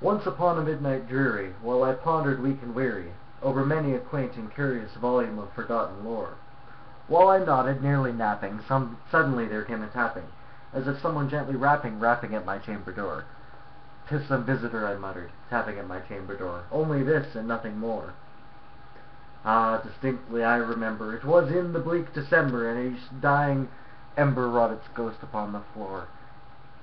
Once upon a midnight dreary, while I pondered weak and weary over many a quaint and curious volume of forgotten lore, while I nodded, nearly napping, suddenly there came a tapping, as if someone gently rapping at my chamber door. "'Tis some visitor," I muttered, tapping at my chamber door. "Only this, and nothing more." Ah, distinctly I remember, it was in the bleak December, and a dying ember wrought its ghost upon the floor.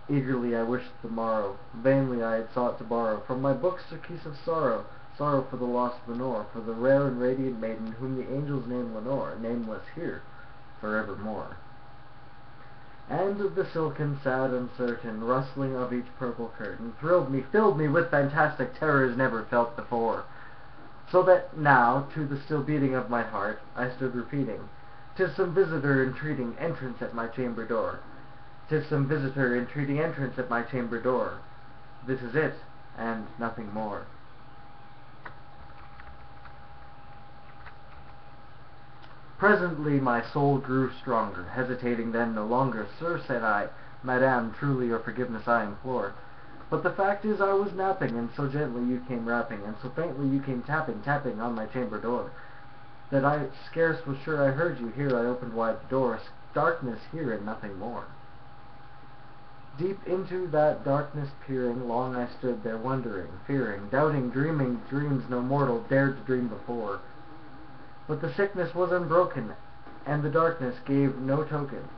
Eagerly I wished the morrow, vainly I had sought to borrow from my books a piece of sorrow, sorrow for the lost Lenore, for the rare and radiant maiden whom the angels name Lenore, nameless here, forevermore. And the silken, sad, uncertain rustling of each purple curtain thrilled me, filled me with fantastic terrors never felt before, so that now, to the still beating of my heart, I stood repeating, "'Tis some visitor entreating entrance at my chamber door. 'Tis some visitor entreating entrance at my chamber door. This is it, and nothing more." Presently my soul grew stronger, hesitating then no longer. "Sir," said I, "Madame, truly your forgiveness I implore. But the fact is I was napping, and so gently you came rapping, and so faintly you came tapping, tapping on my chamber door, that I scarce was sure I heard you. Here I opened wide the door. Darkness here and nothing more." Deep into that darkness peering, long I stood there wondering, fearing, doubting, dreaming dreams no mortal dared to dream before. But the sickness was unbroken, and the darkness gave no token,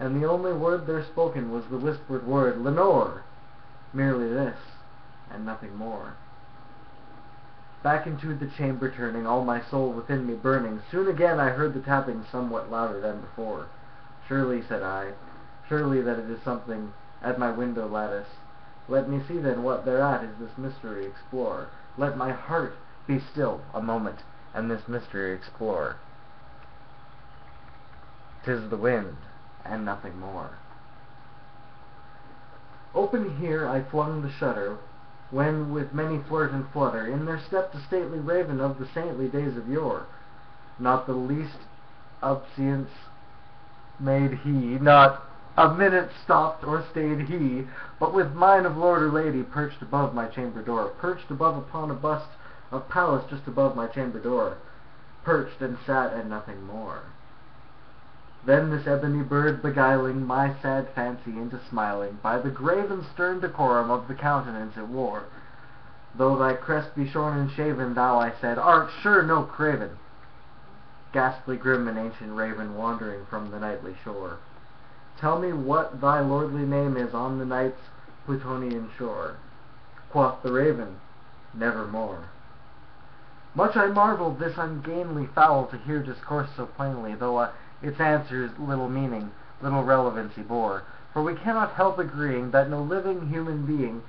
and the only word there spoken was the whispered word, "Lenore!" Merely this, and nothing more. Back into the chamber turning, all my soul within me burning, soon again I heard the tapping somewhat louder than before. "Surely," said I, "surely that it is something at my window lattice. Let me see then what thereat is this mystery explore. Let my heart be still a moment, and this mystery explore. 'Tis the wind, and nothing more." Open here I flung the shutter, when with many flirt and flutter in there stepped a stately raven of the saintly days of yore. Not the least obeisance made he, not a minute stopped or stayed he, but with mine of lord or lady perched above my chamber door, perched above upon a bust of Pallas just above my chamber door, perched and sat and nothing more. Then this ebony bird beguiling my sad fancy into smiling, by the grave and stern decorum of the countenance it wore, "Though thy crest be shorn and shaven, thou," I said, "art sure no craven, ghastly grim and ancient raven, wandering from the nightly shore. Tell me what thy lordly name is on the night's Plutonian shore." Quoth the raven, "Nevermore." Much I marveled this ungainly fowl to hear discourse so plainly, though its answers little meaning, little relevancy bore. For we cannot help agreeing that no living human being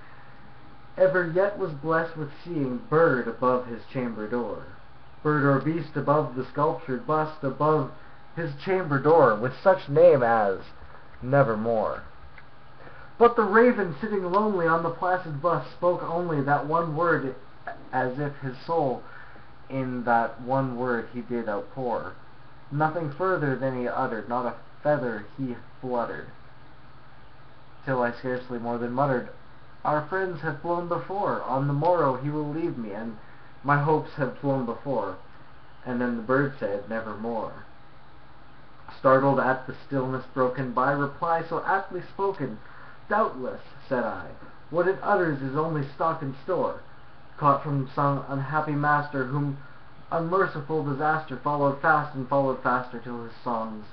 ever yet was blessed with seeing bird above his chamber door, bird or beast above the sculptured bust above his chamber door, with such name as Nevermore. But the raven, sitting lonely on the placid bust, spoke only that one word, as if his soul in that one word he did outpour. Nothing further than he uttered, not a feather he fluttered, till I scarcely more than muttered, "Our friends have flown before, on the morrow he will leave me, and my hopes have flown before." And then the bird said, "Nevermore." Startled at the stillness broken by reply so aptly spoken, "Doubtless," said I, "what it utters is only stock and store, caught from some unhappy master, whom unmerciful disaster followed fast and followed faster, till his songs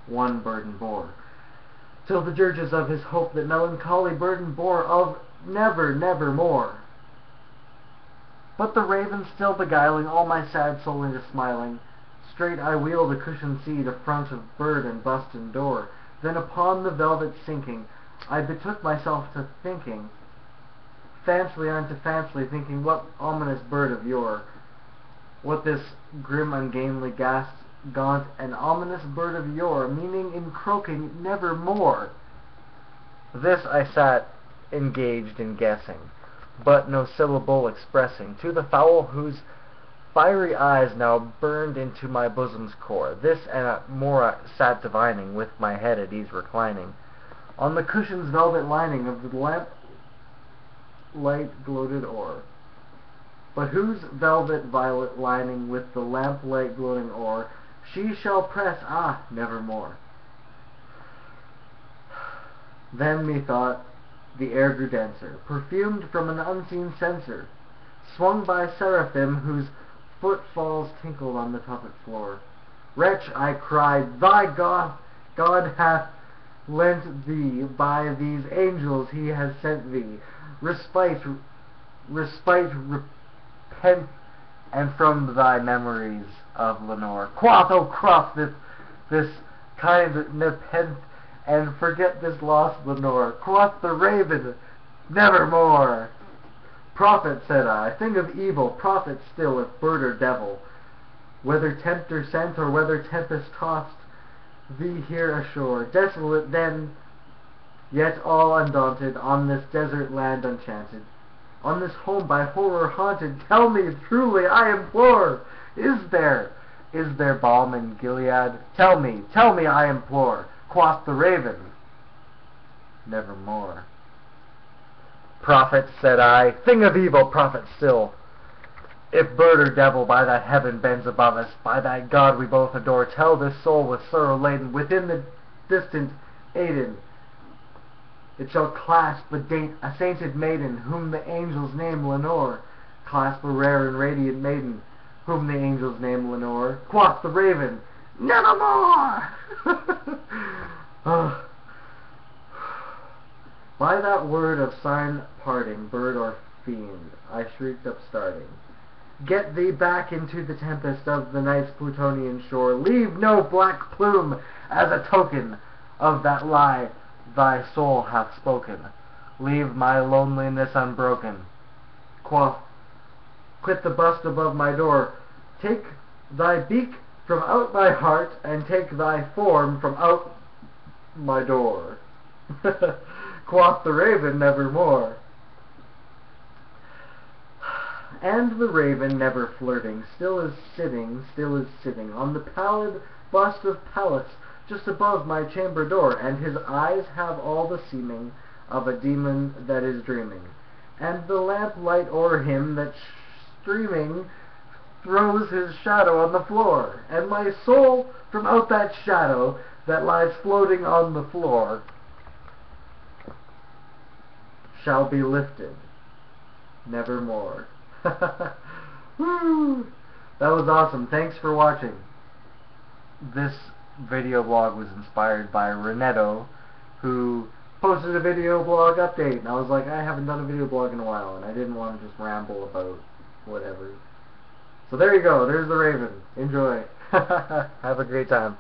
one burden bore, till the dirges of his hope that melancholy burden bore of never, nevermore." But the raven still beguiling all my sad soul into smiling, straight I wheeled a cushioned seat afront of bird and bust and door. Then upon the velvet sinking, I betook myself to thinking, fancily unto fancily thinking, what ominous bird of yore, what this grim ungainly gaunt and ominous bird of yore, meaning in croaking "Nevermore." This I sat engaged in guessing, but no syllable expressing, to the fowl whose fiery eyes now burned into my bosom's core. This and more I sat divining, with my head at ease reclining on the cushion's velvet lining of the lamp light gloated o'er. But whose velvet violet lining with the lamplight gloating o'er, she shall press, nevermore. Then methought the air grew denser, perfumed from an unseen censer, swung by seraphim whose footfalls tinkled on the tufted floor. Wretch, I cried, thy God hath lent thee, by these angels he has sent thee, respite, repent, and from thy memories of Lenore. Quoth, O quoth this kind nepent, and forget this lost Lenore. Quoth the raven, nevermore. Prophet, said I, thing of evil, prophet still, if bird or devil, whether tempter sent or whether tempest tossed thee here ashore, desolate then, yet all undaunted, on this desert land enchanted, on this home by horror haunted, tell me truly, I implore, is there balm in Gilead? Tell me, I implore. Quoth the raven, nevermore. Prophet, said I, thing of evil, prophet still, if bird or devil by that heaven bends above us, by that God we both adore, tell this soul with sorrow laden, within the distant Aden, it shall clasp a sainted maiden, whom the angels name Lenore, clasp a rare and radiant maiden, whom the angels name Lenore. Quoth the raven, nevermore! By that word of sign parting, bird or fiend, I shrieked up starting, get thee back into the tempest of the night's Plutonian shore. Leave no black plume as a token of that lie thy soul hath spoken. Leave my loneliness unbroken. Quoth, quit the bust above my door. Take thy beak from out my heart, and take thy form from out my door. Quoth the raven, nevermore. And the raven, never flirting, still is sitting on the pallid bust of Pallas, just above my chamber door, and his eyes have all the seeming of a demon that is dreaming, and the lamplight o'er him that streaming throws his shadow on the floor, and my soul from out that shadow that lies floating on the floor shall be lifted nevermore. Woo! That was awesome. Thanks for watching. This video blog was inspired by Renetto, who posted a video blog update, and I was like, I haven't done a video blog in a while, and I didn't want to just ramble about whatever. So there you go. There's the raven. Enjoy. Have a great time.